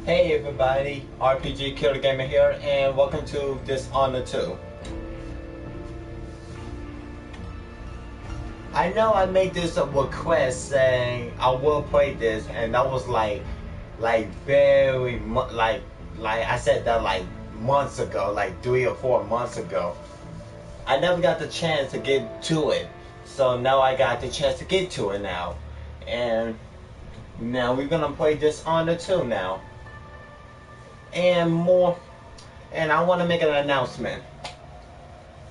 Hey everybody, RPG Killer Gamer here, and welcome to Dishonored 2. I know I made this a request saying I will play this, and that was like very like I said that like months ago, like 3 or 4 months ago. I never got the chance to get to it, so now I got the chance to get to it now, and now we're gonna play Dishonored 2 now. And more, and I want to make an announcement.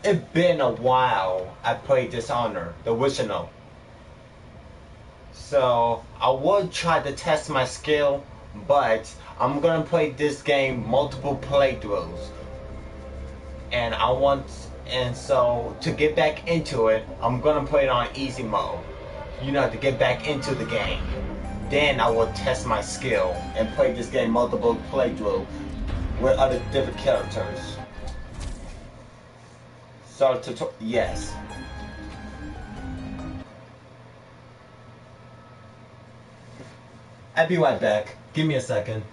It's been a while I played Dishonored, the original. So I would try to test my skill, but I'm gonna play this game multiple playthroughs. And so to get back into it, I'm gonna play it on easy mode. You know, to get back into the game. Then I will test my skill and play this game multiple playthroughs with other different characters. So yes. I'll be right back. Give me a second.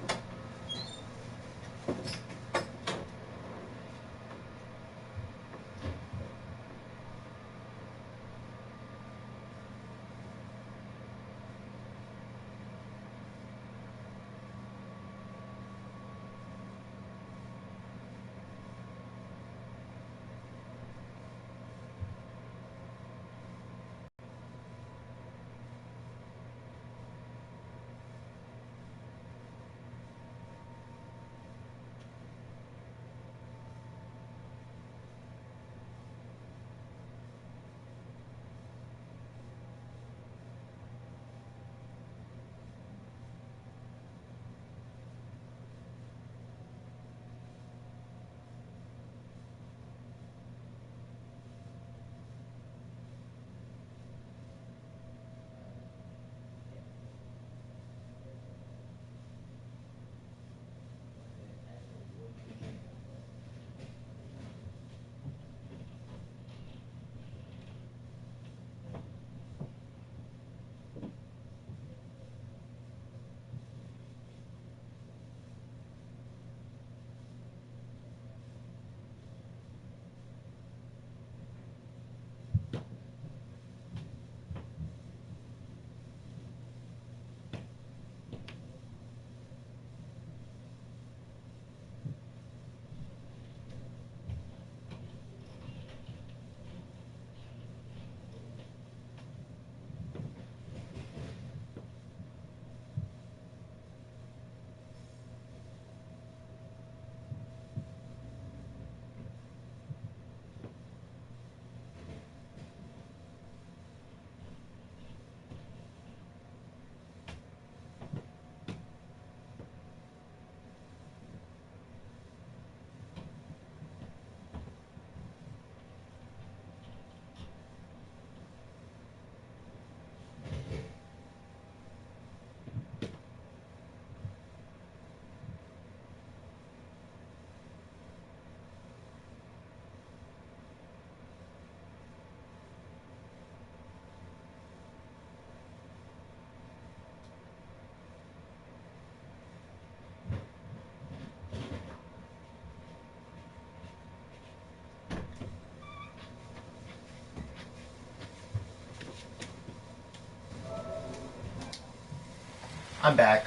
I'm back.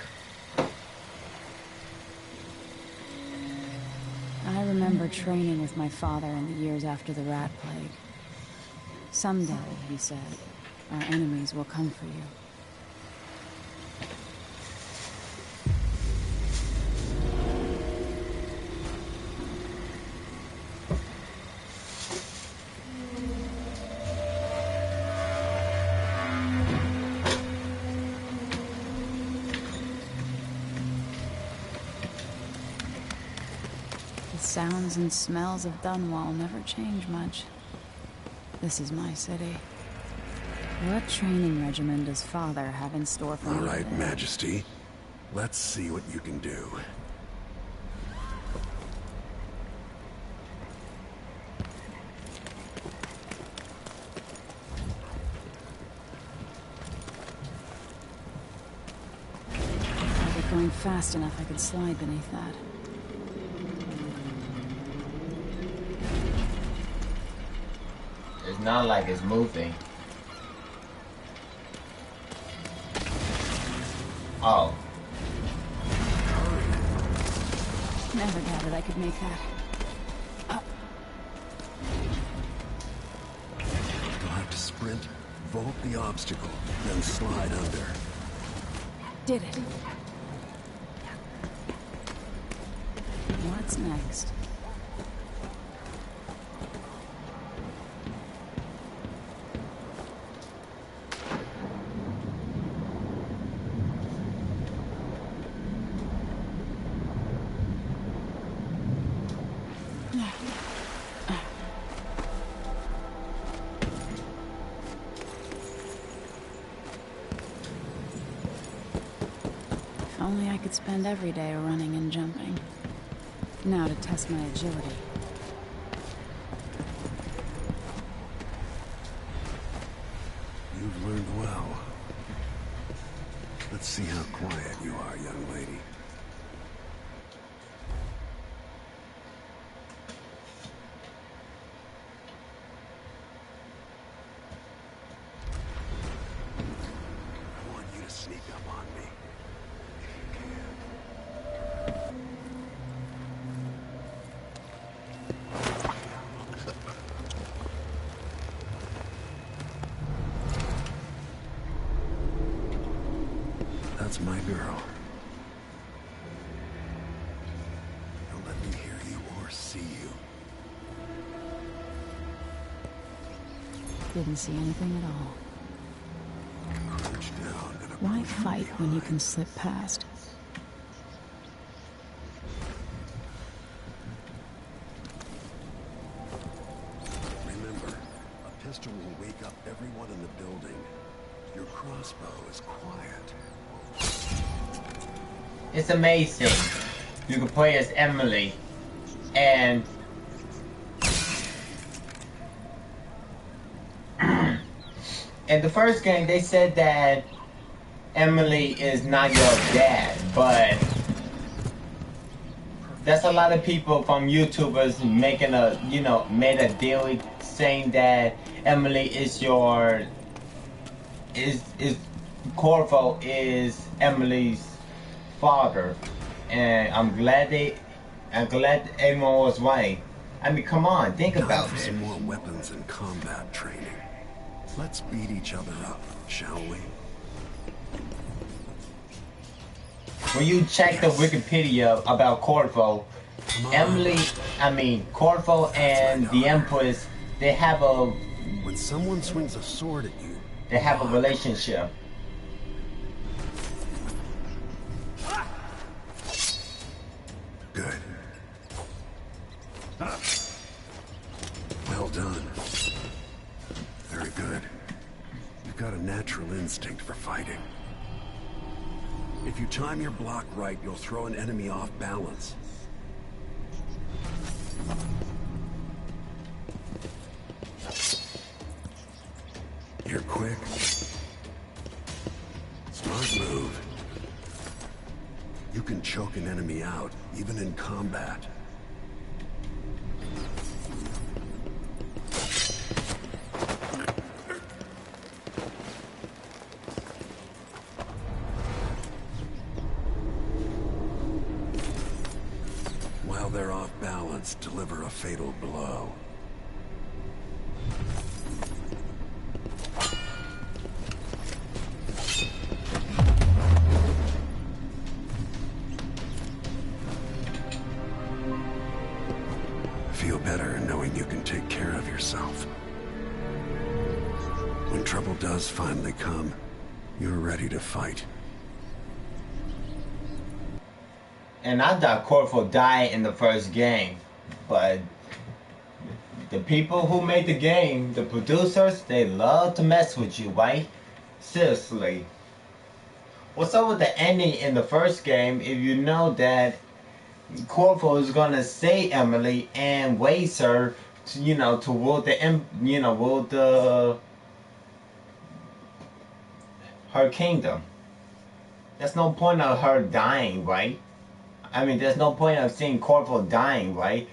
I remember training with my father in the years after the rat plague. Someday, he said, our enemies will come for you. The sounds and smells of Dunwall never change much. This is my city. What training regimen does Father have in store for me? All right, today? Majesty. Let's see what you can do. Are we going fast enough, I could slide beneath that. It's not like it's moving. Oh. Never doubted I could make that. You'll have to sprint, vault the obstacle, then slide under. Did it. What's next? If only I could spend every day running and jumping. Now to test my agility. You've learned well. Let's see how quiet you are, young lady. I want you to sneak up on me, if you can. That's my girl. Don't let me hear you or see you. Didn't see anything at all. Crouch down and Why approach fight from when you behind. can slip past? Remember, a pistol will wake up everyone in the building. Your crossbow is quiet. It's amazing. You can play as Emily, and in the first game they said that Emily is not your dad, but that's a lot of people from YouTubers making a, made a deal saying that Emily is Corvo is Emily's father, and I'm glad everyone was right. I mean, come on, think Time about for it. some more weapons and combat training. Let's beat each other up, shall we? When you check the Wikipedia about Corvo, Corvo and the Empress, they have a When someone swings a sword at you, relationship. good. Well done. Very good. You've got a natural instinct for fighting. If you time your block right, you'll throw an enemy off balance. You're quick. Smart move. You can choke an enemy out, even in combat. While they're off balance, deliver a fatal blow. Feel better knowing you can take care of yourself. When trouble does finally come, you're ready to fight. And I thought Corvo died in the first game, but the people who made the game, the producers, they love to mess with you, right? Seriously. What's up with the ending in the first game if you know that Corvo is gonna save Emily and raise her to, to rule her kingdom. There's no point of her dying, right? I mean, there's no point of seeing Corporal dying, right?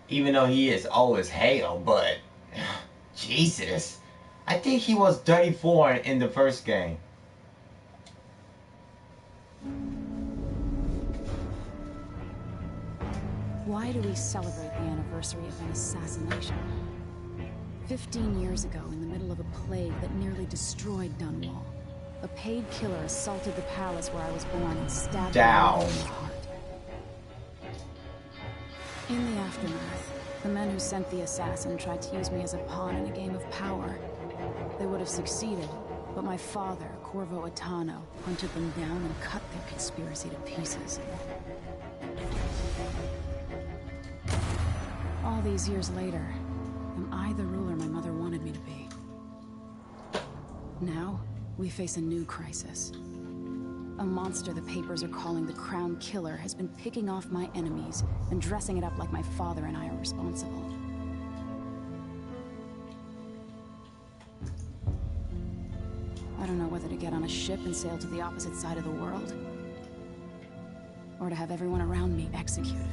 Even though he is old as hell, but Jesus, I think he was 34 in the first game. Why do we celebrate the anniversary of an assassination? 15 years ago, in the middle of a plague that nearly destroyed Dunwall, a paid killer assaulted the palace where I was born and stabbed me in the heart. In the aftermath, the men who sent the assassin tried to use me as a pawn in a game of power. They would have succeeded, but my father, Corvo Attano, hunted them down and cut their conspiracy to pieces. All these years later, am I the ruler my mother wanted me to be? Now, we face a new crisis. A monster the papers are calling the Crown Killer has been picking off my enemies and dressing it up like my father and I are responsible. I don't know whether to get on a ship and sail to the opposite side of the world, or to have everyone around me executed.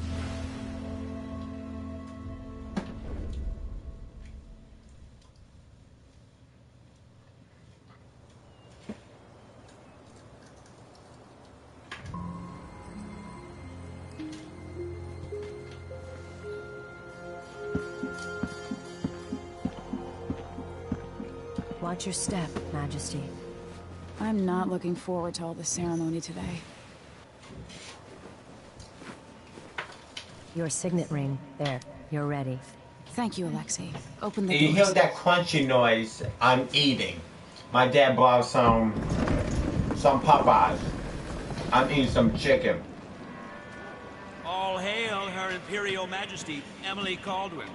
Watch your step, Majesty. I'm not looking forward to all the ceremony today. Your signet ring. There. You're ready. Thank you, Alexei. Open the You doors. hear that crunchy noise? I'm eating. My dad brought some Popeyes. I'm eating some chicken. All hail Her Imperial Majesty, Emily Caldwin.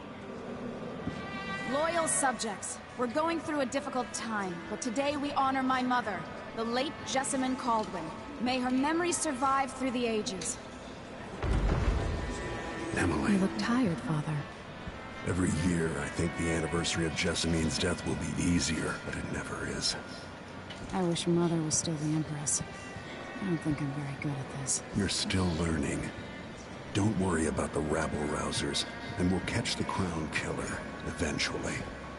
Loyal subjects, we're going through a difficult time, but today we honor my mother, the late Jessamine Caldwin. May her memory survive through the ages. Emily. You look tired, Father. Every year, I think the anniversary of Jessamine's death will be easier, but it never is. I wish Mother was still the Empress. I don't think I'm very good at this. You're still learning. Don't worry about the rabble-rousers, and we'll catch the Crown Killer, eventually.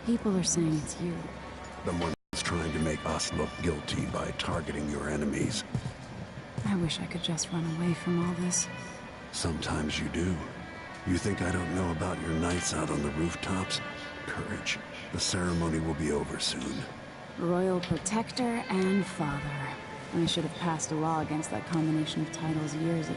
People are saying it's you. The ones trying to make us look guilty by targeting your enemies. I wish I could just run away from all this. Sometimes you do. You think I don't know about your nights out on the rooftops? Courage. The ceremony will be over soon. Royal Protector and Father. I should have passed a law against that combination of titles years ago.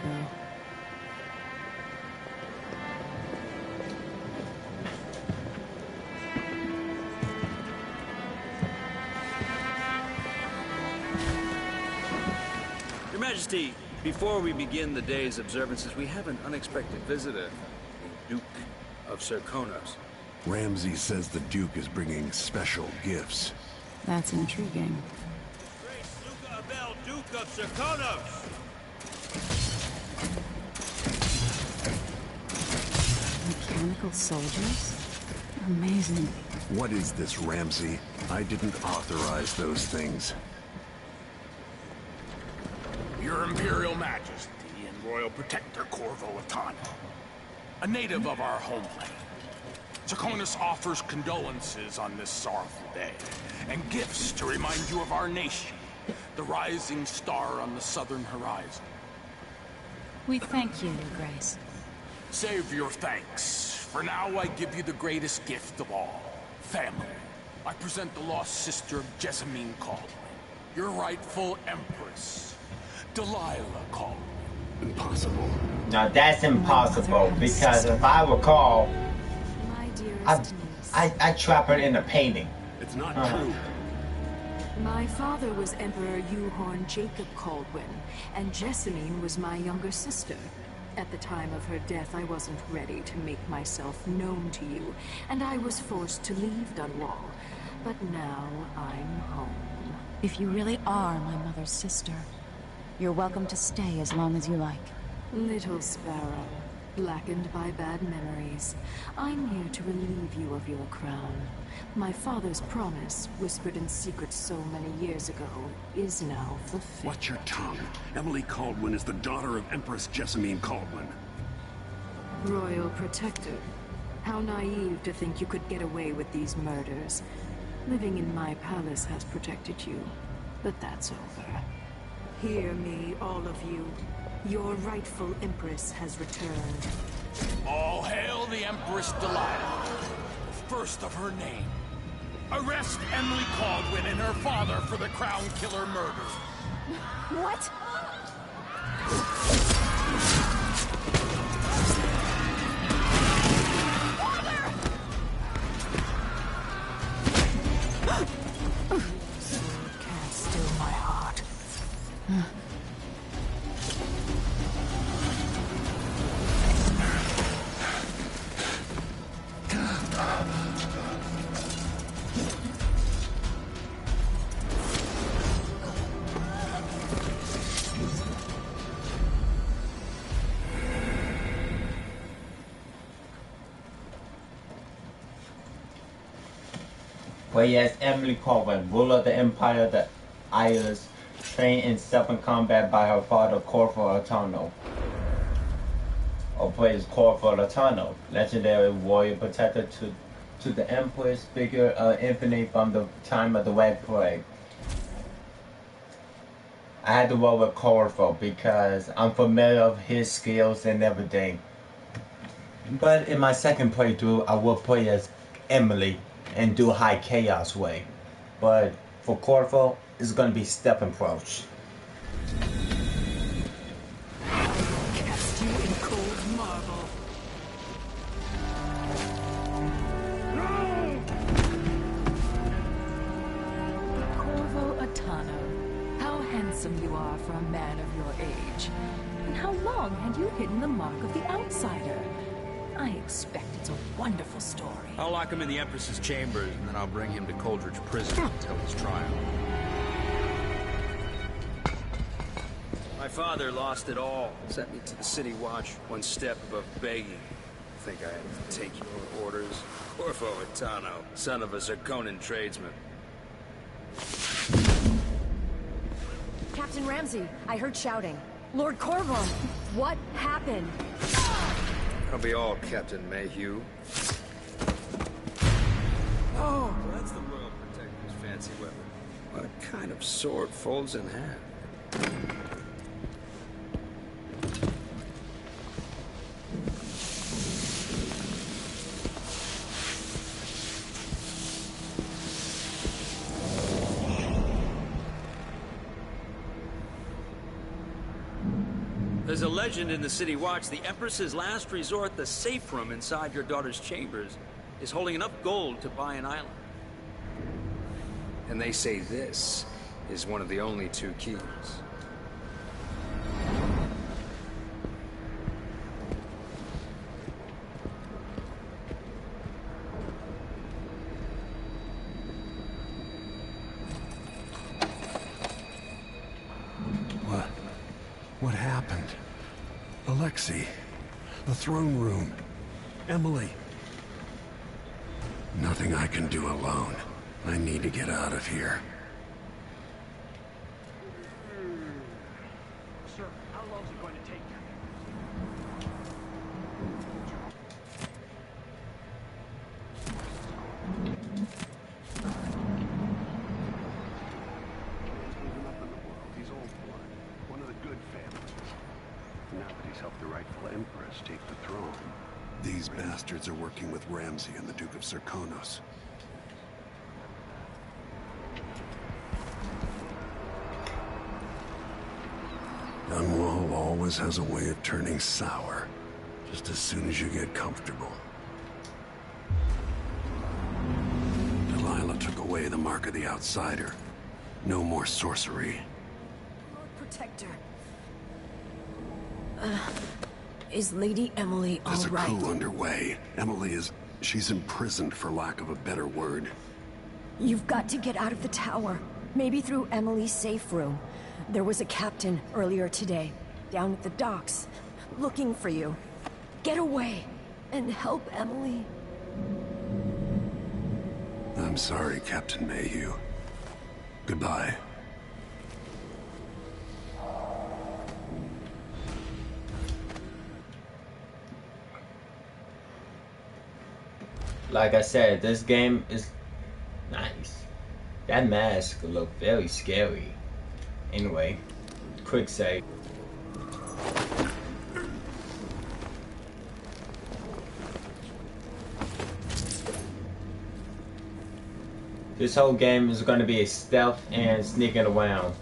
Your Majesty, before we begin the day's observances, we have an unexpected visitor, the Duke of Serkonos. Ramsey says the Duke is bringing special gifts. That's intriguing. Great Luca Abel, Duke of Serkonos! Mechanical soldiers? Amazing. What is this, Ramsey? I didn't authorize those things. Your Imperial Majesty and Royal Protector Corvo Attano, a native of our homeland. Serkonos offers condolences on this sorrowful day, and gifts to remind you of our nation, the rising star on the southern horizon. We thank you, Your Grace. Save your thanks. For now, I give you the greatest gift of all, family. I present the lost sister of Jessamine Caldwin, your rightful empress, Delilah Caldwin. Impossible. Now that's impossible because if I recall, My dearest niece. I trap her in a painting. It's not true. My father was Emperor Yuhorn Jacob Caldwin, and Jessamine was my younger sister. At the time of her death, I wasn't ready to make myself known to you, and I was forced to leave Dunwall. But now I'm home. If you really are my mother's sister, you're welcome to stay as long as you like. Little Sparrow, blackened by bad memories. I'm here to relieve you of your crown. My father's promise, whispered in secret so many years ago, is now fulfilled. Watch your tongue. Emily Caldwin is the daughter of Empress Jessamine Caldwin. Royal Protector. How naive to think you could get away with these murders. Living in my palace has protected you, but that's over. Hear me, all of you. Your rightful Empress has returned. All hail the Empress Delilah, first of her name. Arrest Emily Caldwin and her father for the Crown Killer murder. What? Can't still my heart. Where yes, Emily Caldwin, ruler of the Empire of the Isles, trained in self-combat by her father Corvo Altano. Or plays Corvo Altano, legendary warrior protector to the Empress, figure infinite from the time of the Red Plague. I had to roll with Corvo because I'm familiar with his skills and everything. But in my second playthrough, I will play as Emily and do high chaos way. But for Corvo, it's gonna be step approach. Cast you in cold marble. Corvo Altano, how handsome you are for a man of your age. And how long had you hidden the mark of the outsider? I expect it's a wonderful story. I'll lock him in the Empress's chambers, and then I'll bring him to Coldridge Prison until his trial. My father lost it all. Sent me to the City Watch, one step above begging. Think I had to take your orders? Corvo Altano, son of a Zirconan tradesman. Captain Ramsey, I heard shouting. Lord Corvo, what happened? That'll be all, Captain Mayhew. Oh, that's the Royal Protector's fancy weapon. What kind of sword folds in half? There's a legend in the City Watch. The Empress's last resort, the safe room inside your daughter's chambers, is holding enough gold to buy an island. And they say this is one of the only two keys. What happened? Alexei, the throne room, Emily. Nothing I can do alone. I need to get out of here. Sir, how long is it going to take? He's old blood, one of the good families. Now that he's helped the rightful Empress take the throne. These bastards are working with Ramsey and the Duke of Serkonos. Dunwall always has a way of turning sour, just as soon as you get comfortable. Delilah took away the mark of the outsider. No more sorcery. Lord Protector. Is Lady Emily all There's a right? coup underway. She's imprisoned for lack of a better word. You've got to get out of the tower. Maybe through Emily's safe room. There was a captain earlier today, down at the docks, looking for you. Get away and help Emily. I'm sorry, Captain Mayhew. Goodbye. Like I said, this game is nice. That mask looked very scary. Anyway, quick save. This whole game is going to be stealth and sneaking around.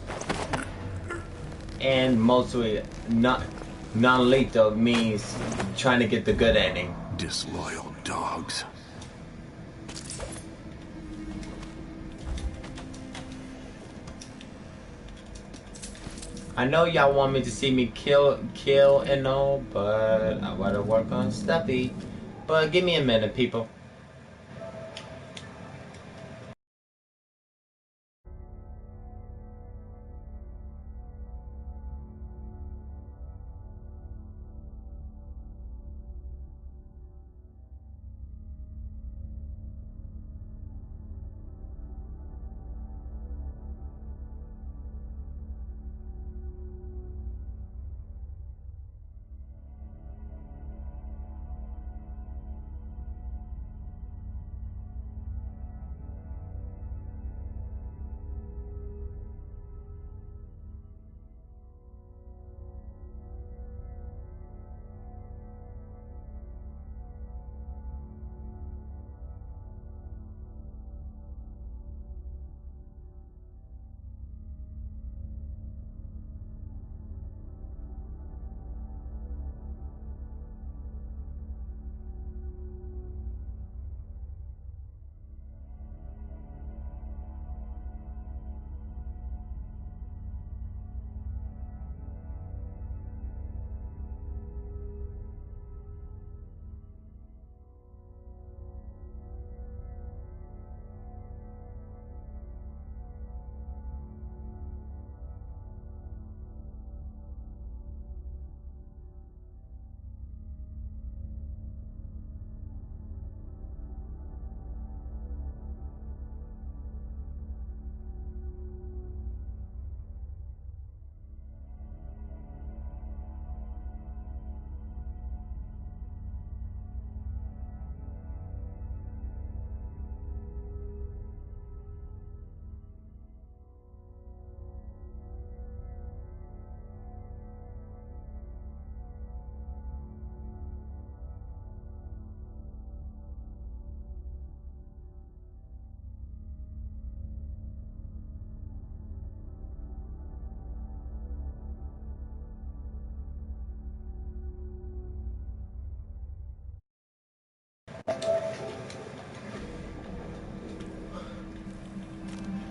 And mostly non-lethal means trying to get the good ending. Disloyal dogs. I know y'all want me to see me kill and all, but I gotta work on stuffy. But give me a minute, people.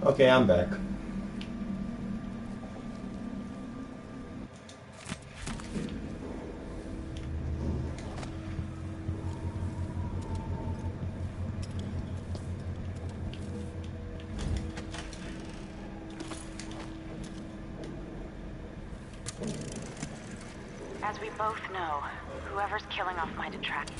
Okay, I'm back. As we both know, whoever's killing off my detractors.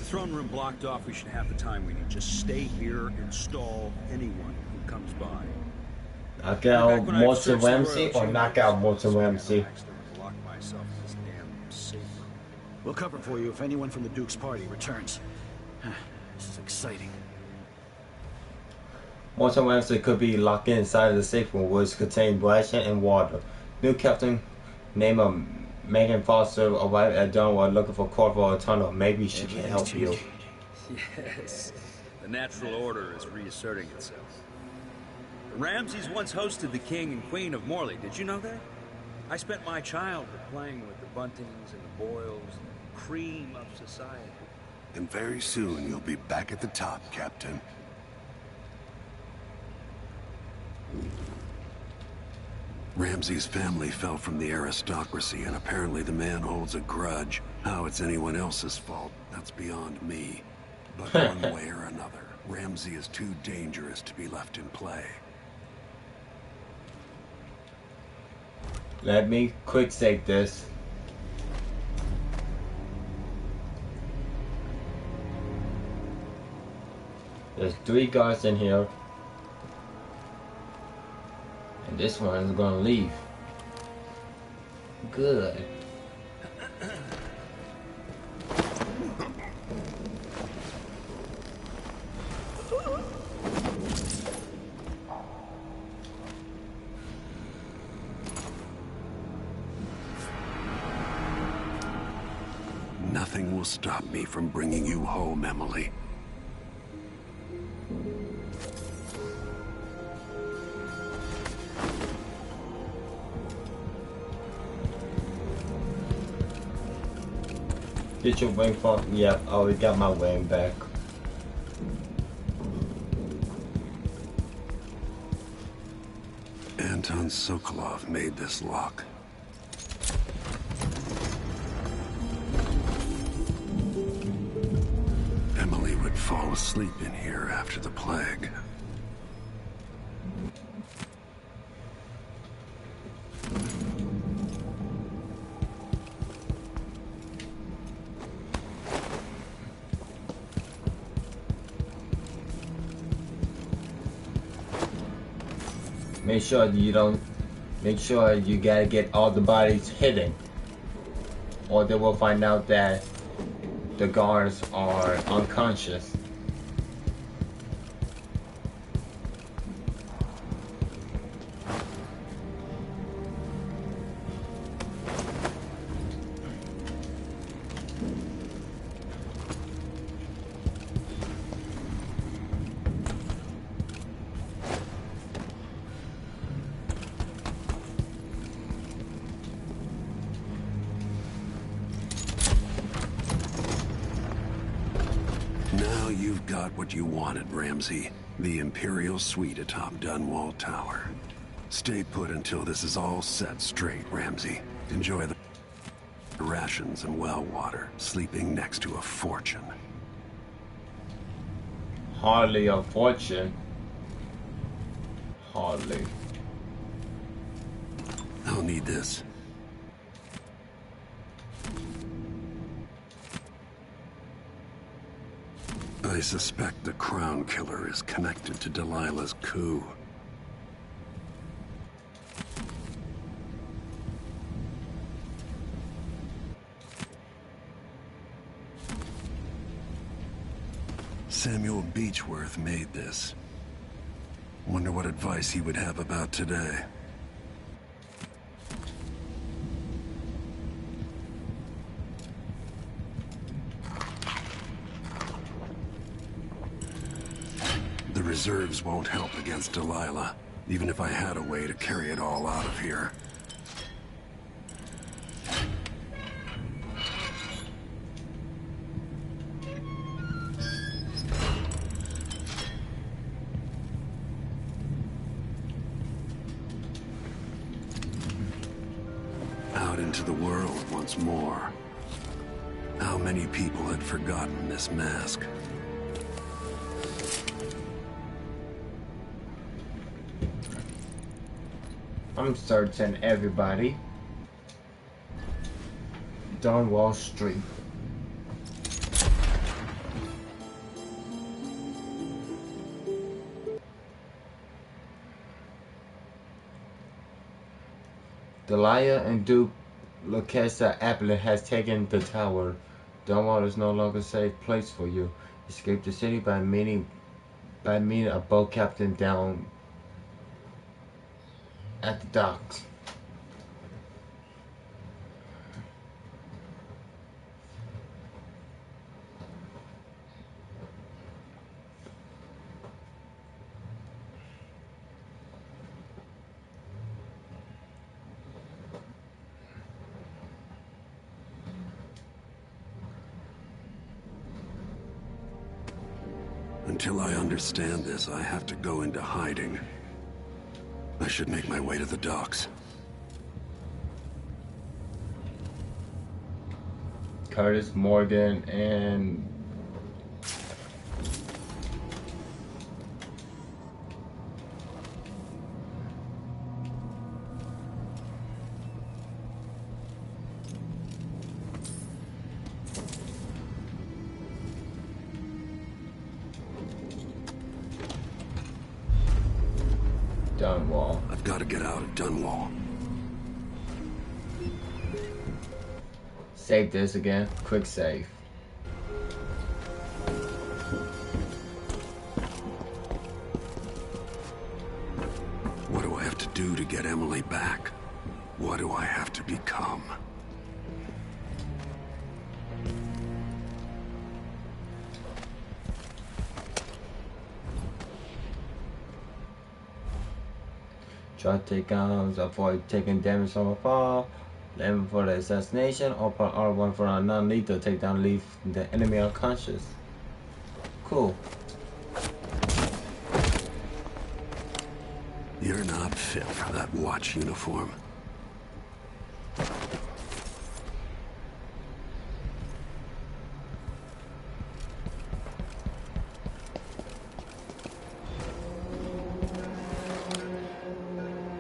Throne room blocked off, we should have the time we need. Just stay here and stall anyone who comes by. Knock out Morton Ramsey or knock out Morton Ramsey? We'll cover for you if anyone from the Duke's party returns. This is exciting. Morton Ramsey could be locked inside of the safe room, which contains ration and water. New captain, name of Megan Foster, arrived at dawn while looking for Corvo Tunnel. Maybe she can help you. Yes, the natural order is reasserting itself. The Ramseys once hosted the king and queen of Morley. Did you know that? I spent my childhood playing with the Buntings and the Boyles, the cream of society. And very soon you'll be back at the top, Captain. Ramsey's family fell from the aristocracy, and apparently the man holds a grudge. How it's anyone else's fault, that's beyond me. But one way or another, Ramsey is too dangerous to be left in play. Let me quick save this. There's 3 guards in here. And this one is gonna leave. Good. Nothing will stop me from bringing you home, Emily. Get your wing from. Yep, I already got my wing back. Anton Sokolov made this lock. Emily would fall asleep in here after the plague. Make sure you don't. Make sure you gotta get all the bodies hidden, or they will find out that the guards are unconscious. Now you've got what you wanted, Ramsey. The Imperial Suite atop Dunwall Tower. Stay put until this is all set straight, Ramsey. Enjoy the rations and well water, sleeping next to a fortune. Hardly a fortune. Hardly. I'll need this. I suspect the Crown Killer is connected to Delilah's coup. Samuel Beechworth made this. Wonder what advice he would have about today. The reserves won't help against Delilah, even if I had a way to carry it all out of here. Out into the world once more. How many people had forgotten this mask? I'm certain everybody. Dunwall Street. Delia and Duke Lucasa Applet has taken the tower. Dunwall is no longer a safe place for you. Escape the city by meeting a boat captain down at the docks. Until I understand this, I have to go into hiding. I should make my way to the docks. Curtis, Morgan, and Dunwall. I've got to get out of Dunwall. Save this again. Quick save. What do I have to do to get Emily back? What do I have to become? Try to take out, avoid taking damage from a fall. Aim for the assassination, or part R1 for a non-lethal takedown, leave the enemy unconscious. Cool. You're not fit for that watch uniform.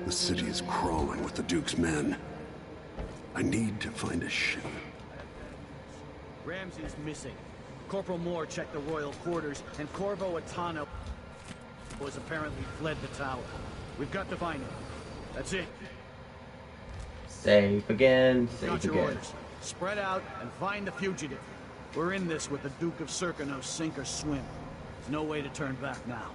The city is crawling with the Duke's men. I need to find a ship. Ramsey's missing. Corporal Moore checked the royal quarters, and Corvo Attano was apparently fled the tower. We've got to find him. That's it. Save again. Got Save your again. orders. Spread out and find the fugitive. We're in this with the Duke of Circano, sink or swim. There's no way to turn back now.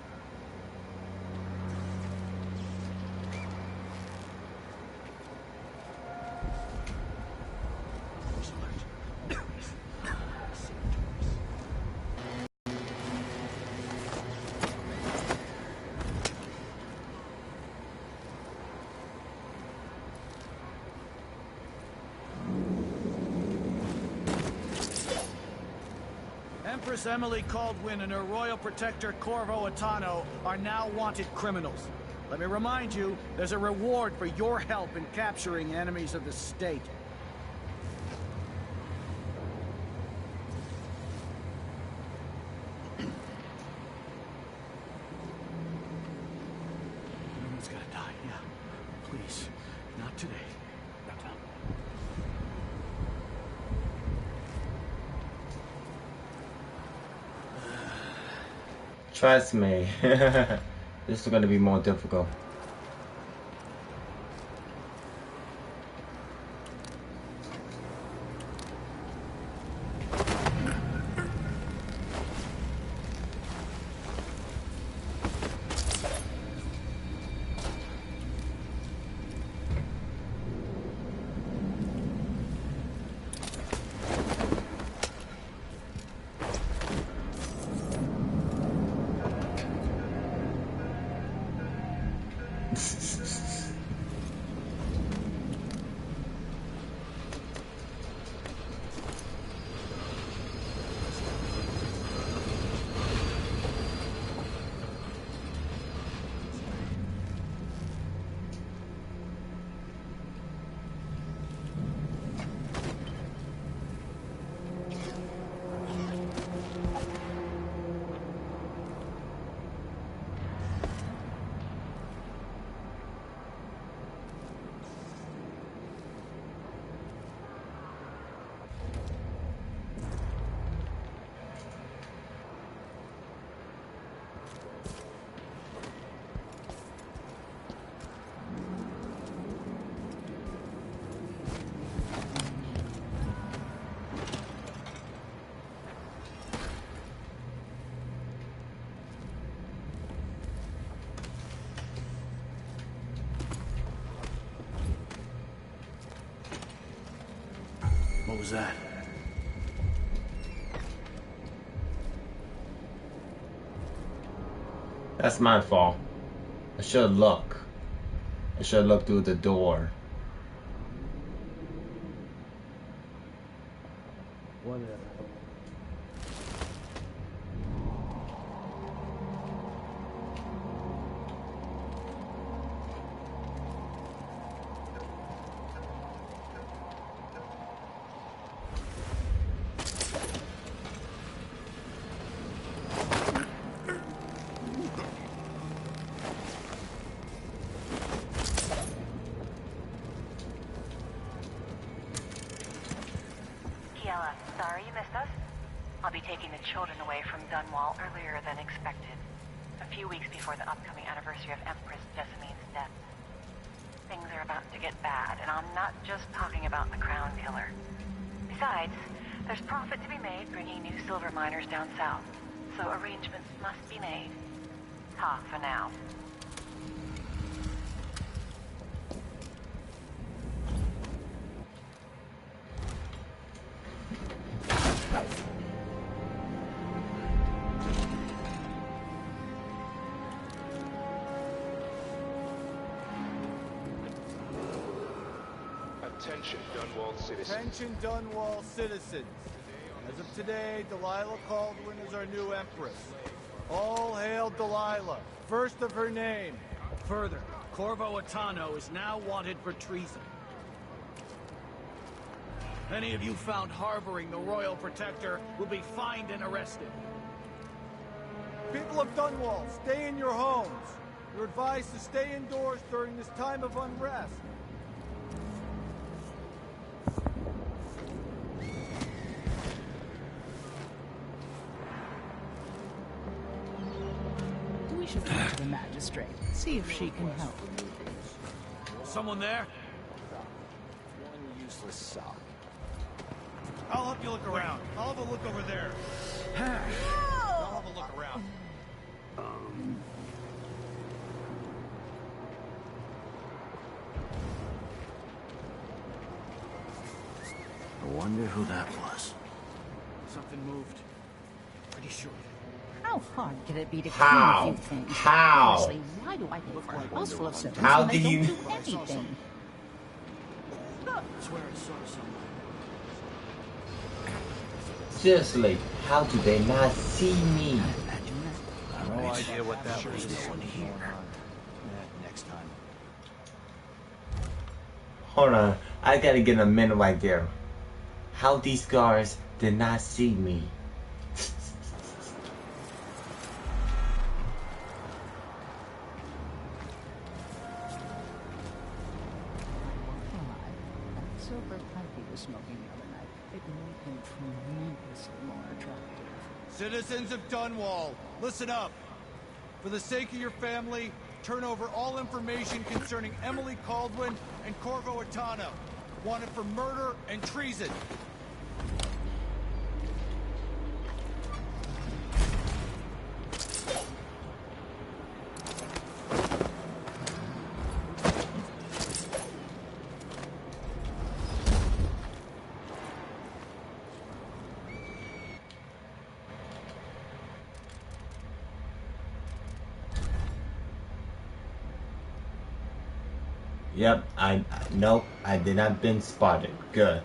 Empress Emily Caldwin and her royal protector Corvo Attano are now wanted criminals. Let me remind you, there's a reward for your help in capturing enemies of the state. No one's gotta die, yeah. Please, not today. Trust me. This is going to be more difficult. What was that? That's my fault. I should look. I should look through the door. Whatever. Sorry you missed us. I'll be taking the children away from Dunwall earlier than expected. A few weeks before the upcoming anniversary of Empress Jessamine's death. Things are about to get bad, and I'm not just talking about the Crown Killer. Besides, there's profit to be made bringing new silver miners down south, so arrangements must be made. Ta for now. Attention, Dunwall citizens. Attention, Dunwall citizens. As of today, Delilah Caldwin is our new Empress. All hail Delilah, first of her name. Further, Corvo Attano is now wanted for treason. Any of you found harboring the Royal Protector will be fined and arrested. People of Dunwall, stay in your homes. You're advised to stay indoors during this time of unrest. We should talk to the magistrate, see if she can help. Someone there? One useless sock. I'll help you look around. I'll have a look over there. I'll have a look around. I wonder who that was. Something moved. Pretty sure. How hard can it be to How? clean a few things? How? Honestly, why do I pay for a house full of servants How when they do you- don't do anything? I swear I saw someone. Seriously, how do they not see me? No idea what that was. No one here. Next time. Hold on, I gotta get a minute right there. How these guards did not see me? That silver pipe he was smoking the other night, it made him tremendously more attractive. Citizens of Dunwall, listen up. For the sake of your family, turn over all information concerning Emily Caldwin and Corvo Attano, wanted for murder and treason. Yep, nope, I did not been spotted. Good.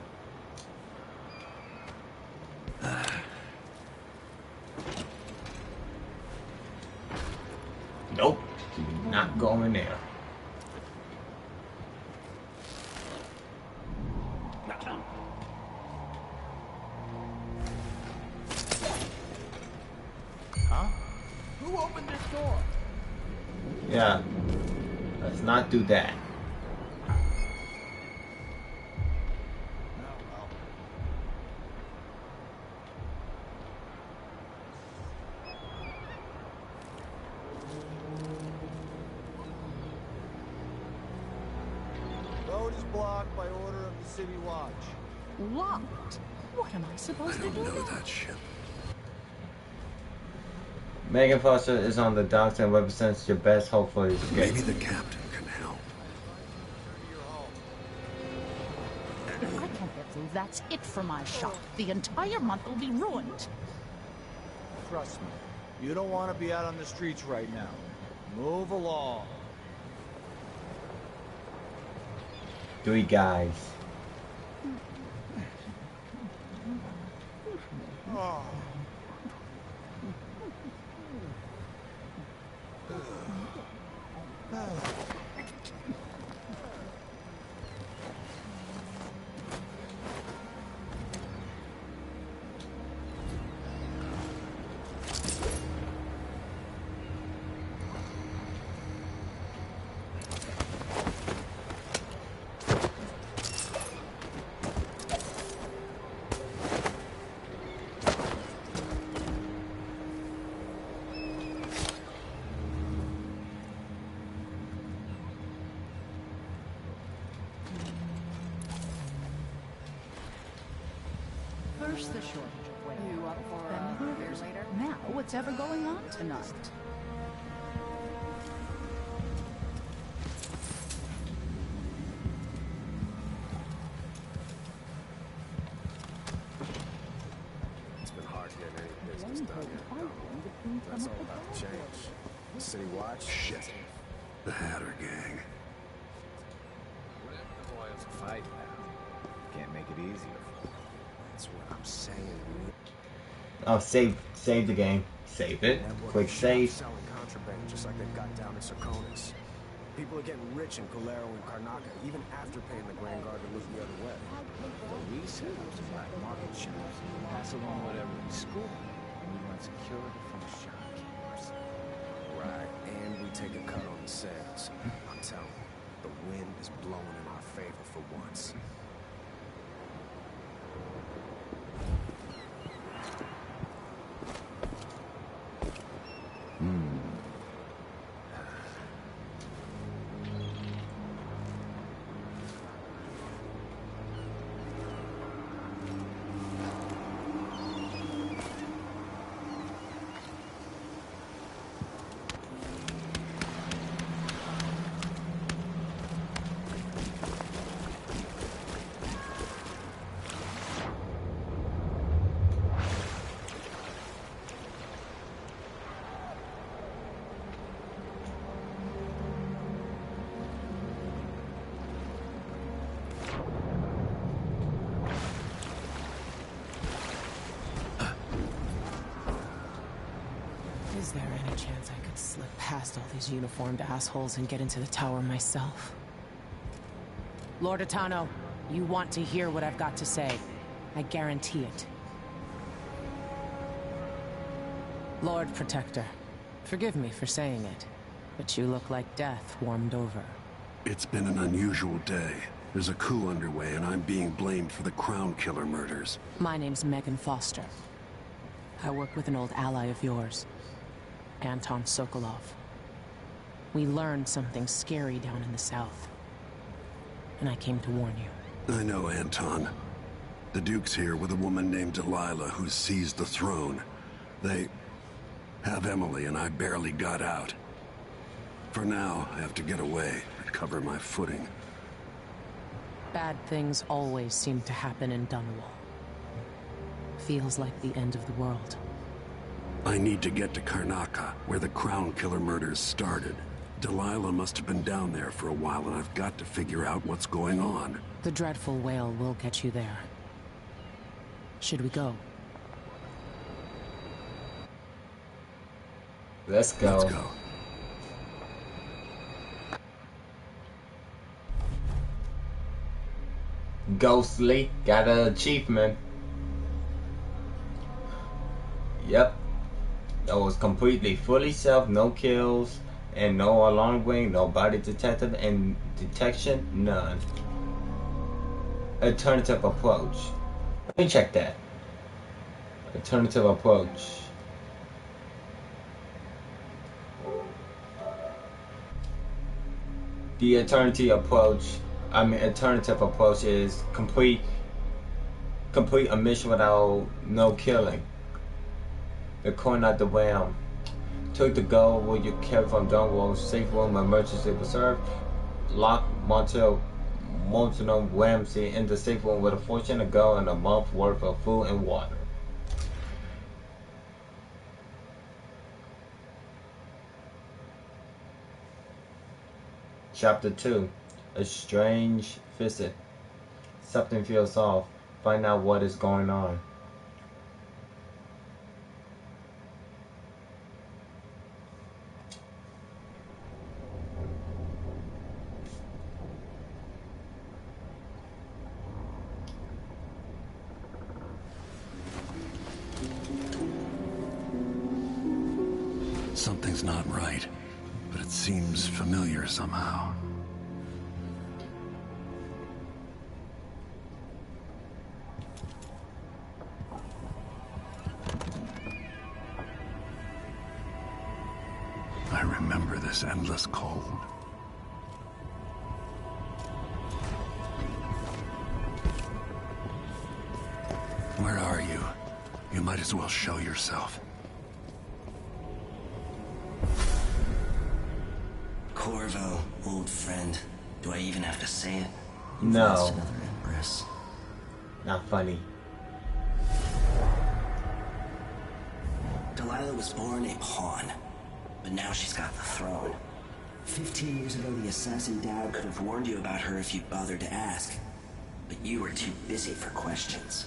Nope, do not go in there. Huh? Who opened this door? Yeah, let's not do that. Road is blocked by order of the City Watch. Locked? What am I supposed to do? Know that ship. Megan Foster is on the docks and represents your best hope for escape. Maybe the captain can help. If I can't get through, that's it for my shop. The entire month will be ruined. Trust me, you don't want to be out on the streets right now. Move along. 3 guys. Oh. reverse the shortage of women. You up for Then who beer knows later? now what's ever going on tonight? It's been hard getting any business done here in Dunwall. That's all about to change. The City Watch? Shit. The Hatter gang. Whatever the boys fight now. Can't make it easier for them. That's what I'm saying. Oh, save the game. Save it. Quick save. Selling contraband just like they've got down in Serconis. People are getting rich in Calero and Karnaca, even after paying the Grand Guard to look the other way. So we set up some black market shops, pass along whatever we score, and we run security from shopkeepers. Right, and we take a cut on the sales. I'm telling you, the wind is blowing in our favor for once. Is there any chance I could slip past all these uniformed assholes and get into the tower myself? Lord Atano, you want to hear what I've got to say. I guarantee it. Lord Protector, forgive me for saying it, but you look like death warmed over. It's been an unusual day. There's a coup underway, and I'm being blamed for the Crown Killer murders. My name's Megan Foster. I work with an old ally of yours, Anton Sokolov. We learned something scary down in the south, and I came to warn you. I know, Anton. The Duke's here with a woman named Delilah who's seized the throne. They have Emily, and I barely got out. For now, I have to get away, recover my footing. Bad things always seem to happen in Dunwall. Feels like the end of the world. I need to get to Karnaca, where the Crown Killer murders started. Delilah must have been down there for a while, and I've got to figure out what's going on. The dreadful whale will get you there. Should we go? Let's go. Let's go. Ghostly got an achievement. Yep. That was completely fully self, no kills, and no alarm ring, no body detective, and detection, none. Alternative approach. Let me check that. Alternative approach. The alternative approach is complete a mission without no killing. The coin at the wham. Took the gold will you carry from Dunwall safe room emergency reserve. Lock Montel Ramsey in the safe room with a fortune of gold and a month worth of food and water. Chapter 2. A strange visit. Something feels off. Find out what is going on. Something's not right, but it seems familiar somehow. I remember this endless cold. Where are you? You might as well show yourself. Corvo, old friend. Do I even have to say it? No. Lost another Empress. Not funny. Delilah was born a pawn, but now she's got the throne. 15 years ago, the assassin Dad could have warned you about her if you'd bothered to ask. But you were too busy for questions.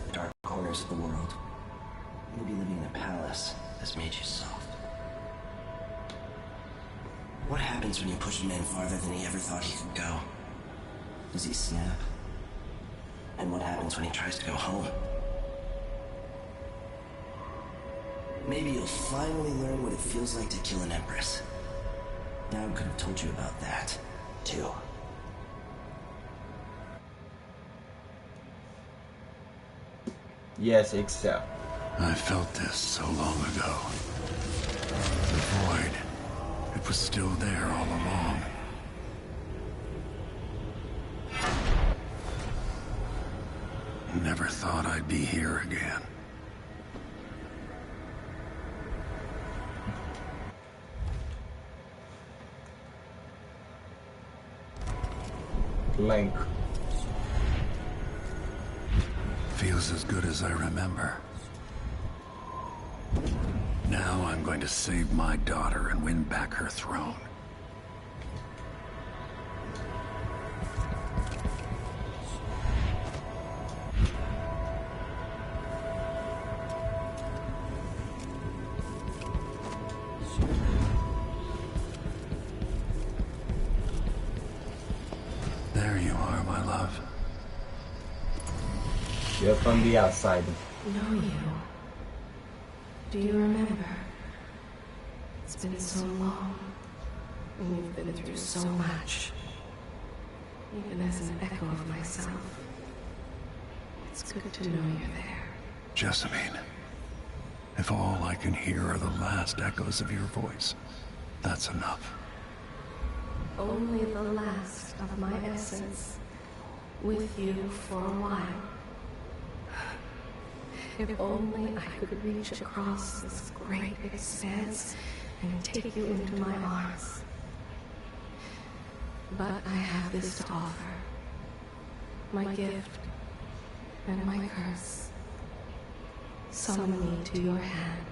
The dark corners of the world, maybe living in a palace, has made you soft. What happens when you push a man farther than he ever thought he could go? Does he snap? And what happens when he tries to go home? Maybe you'll finally learn what it feels like to kill an Empress. Dad could have told you about that, too. Yes, except. I felt this so long ago. The void. It was still there all along. Never thought I'd be here again. Link. Feels as good as I remember. Now I'm going to save my daughter and win back her throne. There you are, my love. You're from the outside. Know you. Do you remember? It's been so long, and we've been through so much. Even as an echo of myself, it's good to know you're there. Jessamine, if all I can hear are the last echoes of your voice, that's enough. Only the last of my essence, with you for a while. If only I could reach across this great expanse and take you into my arms. But I have this to offer. My gift and my curse. Summon me to your hand,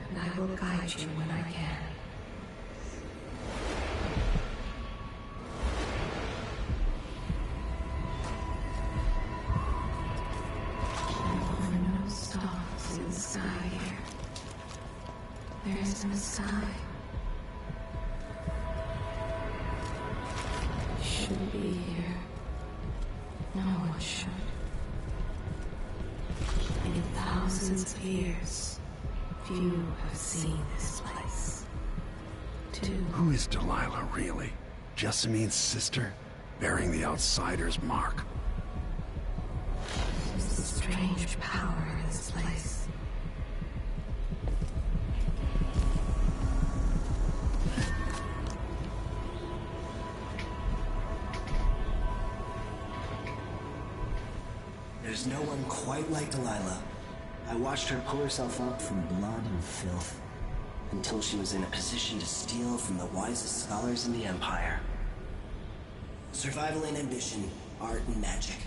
and I will guide you when I can. In the sky here. There isn't a sky. You shouldn't be here. No one should. In thousands of years, few have seen this place. Who is Delilah, really? Jessamine's sister? Bearing the outsider's mark. There's a strange power in this place. There's no one quite like Delilah. I watched her pull herself up from blood and filth, until she was in a position to steal from the wisest scholars in the Empire. Survival and ambition, art and magic,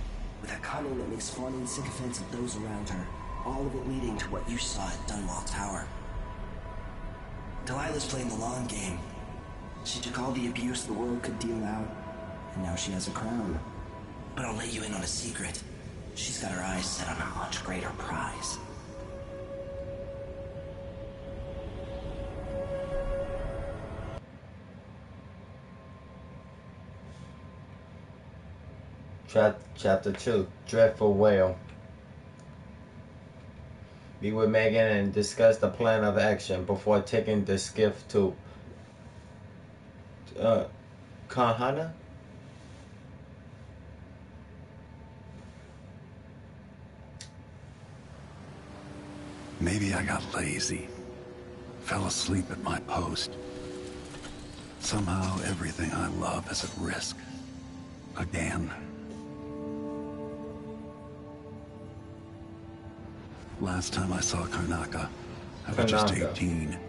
with a cunning that makes fawning sycophants of those around her, all of it leading to what you saw at Dunwall Tower. Delilah's playing the long game. She took all the abuse the world could deal out, and now she has a crown. But I'll let you in on a secret. She's got her eyes set on a much greater prize. Chapter 2, Dreadful Whale. Meet with Megan and discuss the plan of action before taking the skiff to Kahana? Maybe I got lazy. Fell asleep at my post. Somehow everything I love is at risk. Again. Last time I saw Karnaca, I was just 18,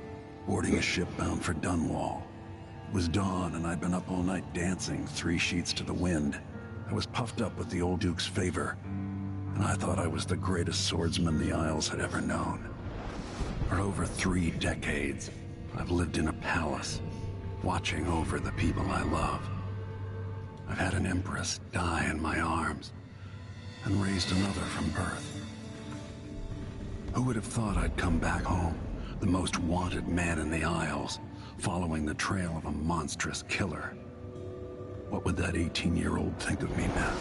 boarding a ship bound for Dunwall. It was dawn, and I'd been up all night dancing, 3 sheets to the wind. I was puffed up with the old Duke's favor, and I thought I was the greatest swordsman the Isles had ever known. For over 3 decades, I've lived in a palace, watching over the people I love. I've had an empress die in my arms, and raised another from birth. Who would have thought I'd come back home, the most wanted man in the Isles, following the trail of a monstrous killer? What would that 18-year-old think of me now?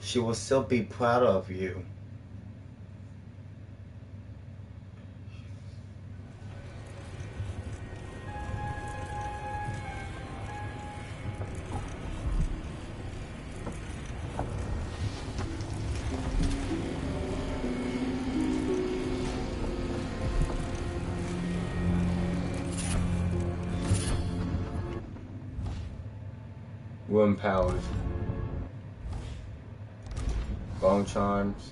She will still be proud of you. Wind powers. Bone charms.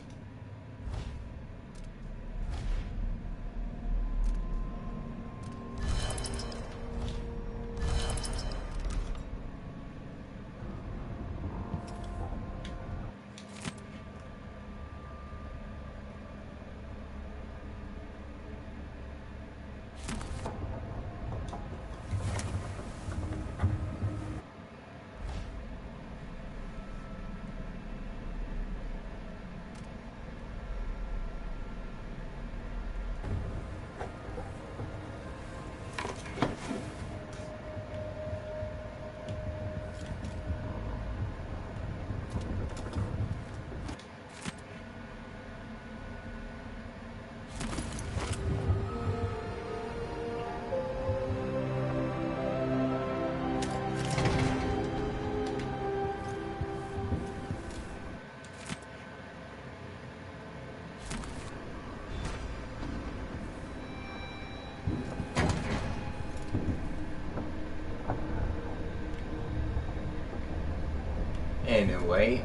Anyway,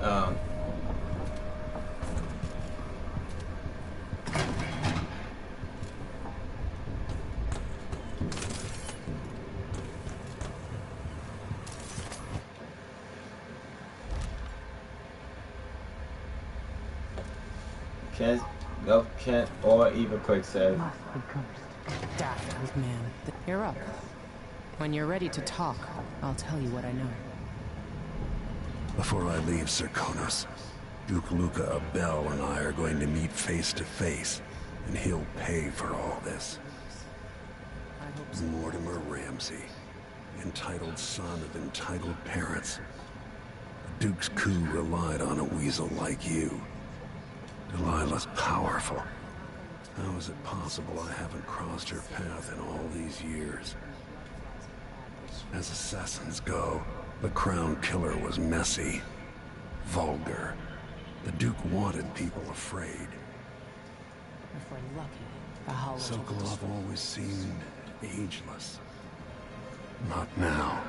Kent or even Quick said. Daft old man. You're up. When you're ready to talk, I'll tell you what I know. Before I leave Serkonos, Duke Luca Abel and I are going to meet face to face, and he'll pay for all this. Mortimer Ramsey, entitled son of entitled parents. The Duke's coup relied on a weasel like you. Delilah's powerful. How is it possible I haven't crossed her path in all these years? As assassins go, the Crown Killer was messy, vulgar. The Duke wanted people afraid. If we're lucky, the Hollow... Sokolov always seemed ageless. Not now.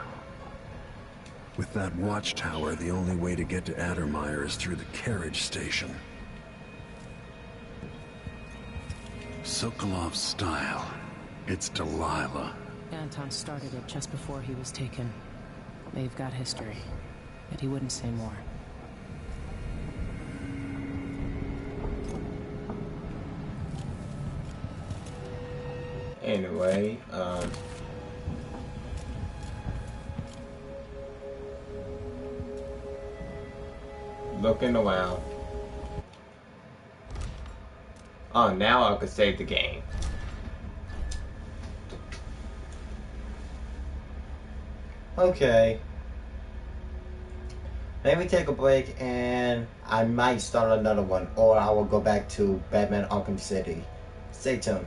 With that watchtower, the only way to get to Addermeyer is through the carriage station. Sokolov's style. It's Delilah. Anton started it just before he was taken. They've got history, but he wouldn't say more. Anyway, looking around. Oh, now I could save the game. Okay. Let me take a break and I might start another one, or I will go back to Batman Arkham City. Stay tuned.